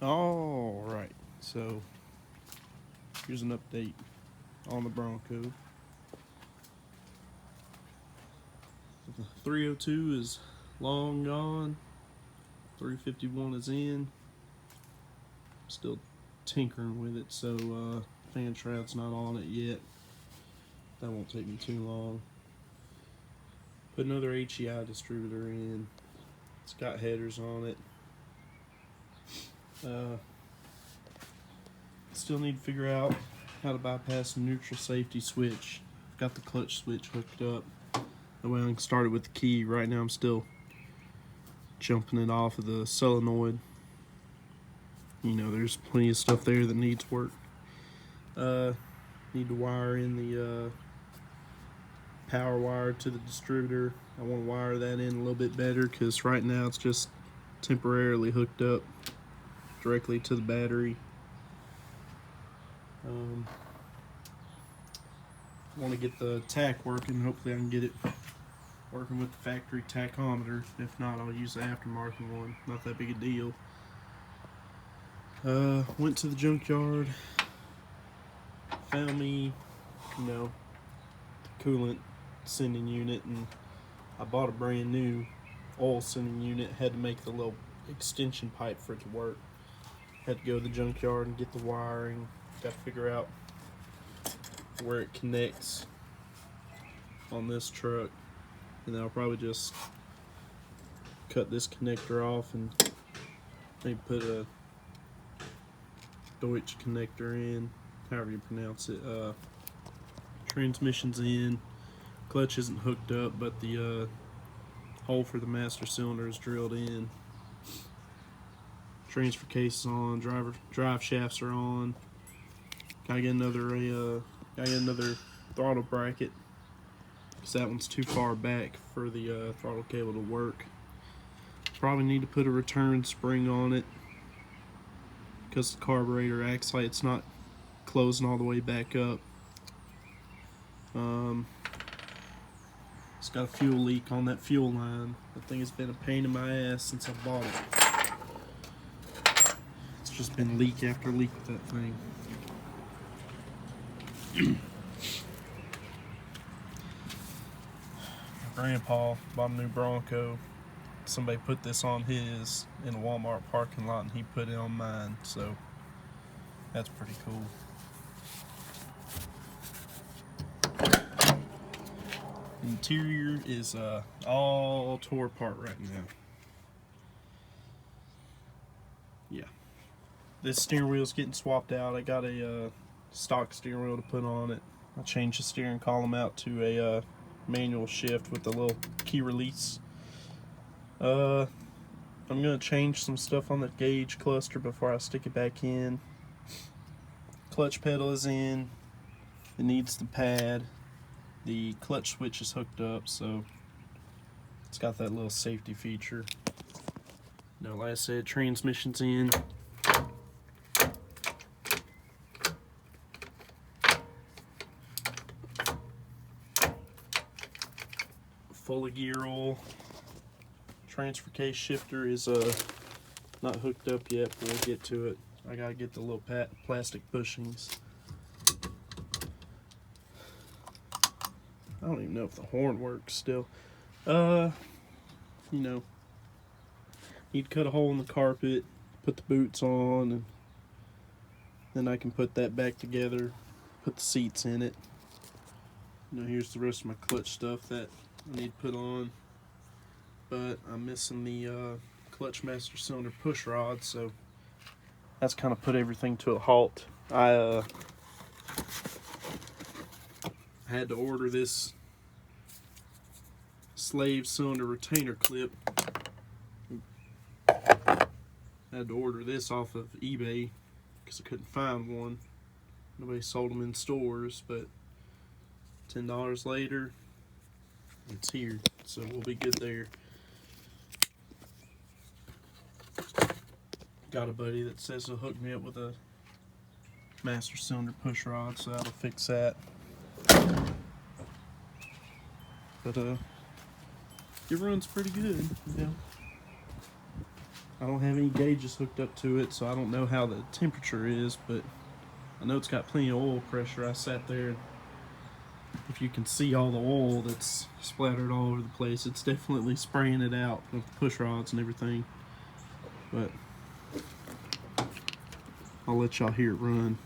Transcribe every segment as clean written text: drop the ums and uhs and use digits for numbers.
All right, so here's an update on the Bronco. The 302 is long gone. 351 is in. Still tinkering with it, so fan shroud's not on it yet. That won't take me too long. Put another HEI distributor in. It's got headers on it. Still need to figure out how to bypass the neutral safety switch. I've got the clutch switch hooked up. That way I can start it with the key. Right now I'm still jumping it off of the solenoid. You know, there's plenty of stuff there that needs work. Need to wire in the power wire to the distributor. I want to wire that in a little bit better because right now it's just temporarily hooked up directly to the battery. Want to get the tach working. Hopefully I can get it working with the factory tachometer. If not, I'll use the aftermarket one. Not that big a deal. Went to the junkyard, found me, coolant sending unit, and I bought a brand new oil sending unit. Had to make the little extension pipe for it to work. Had to go to the junkyard and get the wiring. Got to figure out where it connects on this truck, and then I'll probably just cut this connector off and maybe put a Deutsch connector in, however you pronounce it. Transmission's in, clutch isn't hooked up, but the hole for the master cylinder is drilled in. Transfer case is on, drive shafts are on. Gotta get another throttle bracket because that one's too far back for the throttle cable to work. Probably need to put a return spring on it because the carburetor acts like it's not closing all the way back up. It's got a fuel leak on that fuel line. That thing has been a pain in my ass since I bought it. It's just been leak after leak with that thing. My grandpa bought a new Bronco. Somebody put this on his in a Walmart parking lot and he put it on mine, so that's pretty cool. The interior is all tore apart right now. Yeah, this steering wheel is getting swapped out. I got a stock steering wheel to put on it. I changed the steering column out to a manual shift with a little key release. I'm gonna change some stuff on the gauge cluster before I stick it back in. Clutch pedal is in. It needs the pad. The clutch switch is hooked up, so it's got that little safety feature. Now, like I said, transmission's in. Full of gear oil. Transfer case shifter is not hooked up yet, but we'll get to it. I gotta get the little plastic bushings. I don't even know if the horn works still. Need to cut a hole in the carpet, put the boots on, and then I can put that back together, put the seats in it. Here's the rest of my clutch stuff that I need to put on. But I'm missing the clutch master cylinder push rod, so that's kind of put everything to a halt. I had to order this slave cylinder retainer clip. I had to order this off of eBay because I couldn't find one. Nobody sold them in stores, but $10 later, it's here, so we'll be good there. Got a buddy that says he'll hook me up with a master cylinder push rod, so that'll fix that. But it runs pretty good, I don't have any gauges hooked up to it, so I don't know how the temperature is, but I know it's got plenty of oil pressure. I sat there, and if you can see all the oil that's splattered all over the place, it's definitely spraying it out with the push rods and everything. But I'll let y'all hear it run.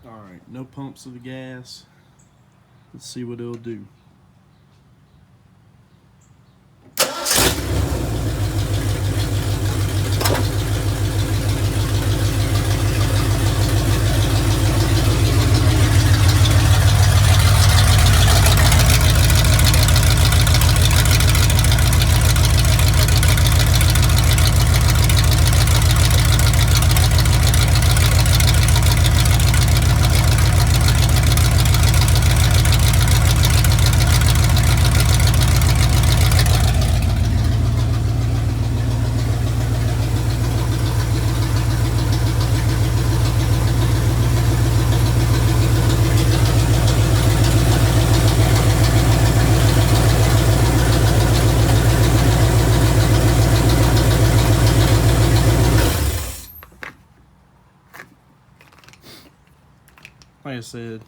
Alright, no pumps of the gas. Let's see what it'll do. Like I said,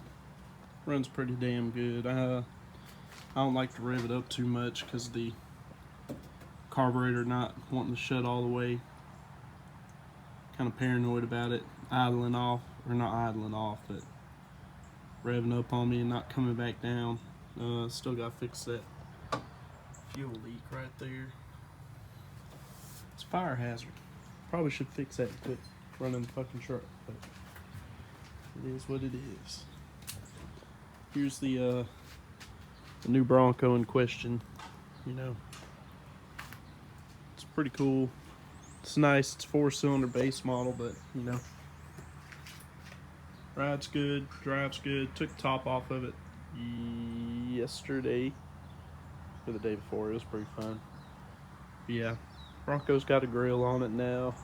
runs pretty damn good. I don't like to rev it up too much because the carburetor not wanting to shut all the way. Kind of paranoid about it idling off, or not idling off, but revving up on me and not coming back down. Still got to fix that fuel leak right there. It's a fire hazard. Probably should fix that and quit running the fucking truck, but it is what it is. Here's the new Bronco in question. You know, it's pretty cool. It's nice. It's 4-cylinder base model, but you know, rides good, drives good. Took the top off of it yesterday or the day before. It was pretty fun. But yeah, Bronco's got a grill on it now.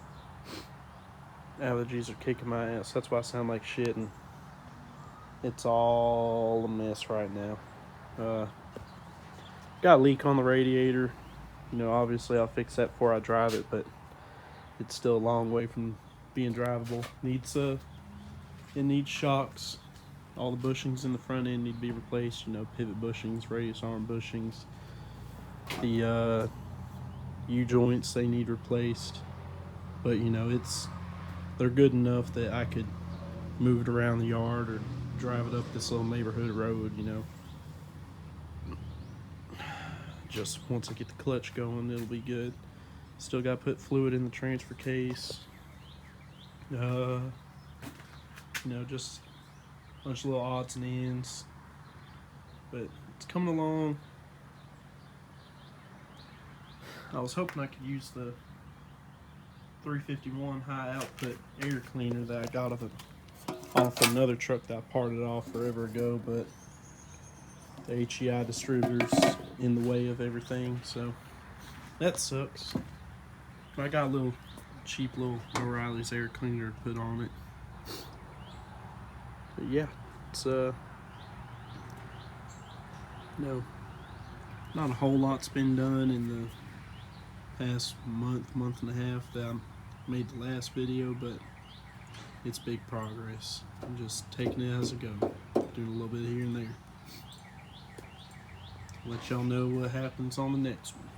Allergies are kicking my ass. That's why I sound like shit, and it's all a mess right now. Got a leak on the radiator. You know, obviously I'll fix that before I drive it, but it's still a long way from being drivable. It needs shocks. All the bushings in the front end need to be replaced. You know, pivot bushings, radius arm bushings. The U-joints, they need replaced. But you know, they're good enough that I could move it around the yard or drive it up this little neighborhood road, you know. Just once I get the clutch going, it'll be good. Still got to put fluid in the transfer case. You know, just a bunch of little odds and ends. But it's coming along. I was hoping I could use the 351 high output air cleaner that I got off another truck that I parted off forever ago, but the HEI distributor's in the way of everything, so that sucks. But I got a little cheap little O'Reilly's air cleaner to put on it. But yeah, it's no, not a whole lot's been done in the past month and a half that I made the last video, but it's big progress. I'm just taking it as I go, doing a little bit here and there. Let y'all know what happens on the next one.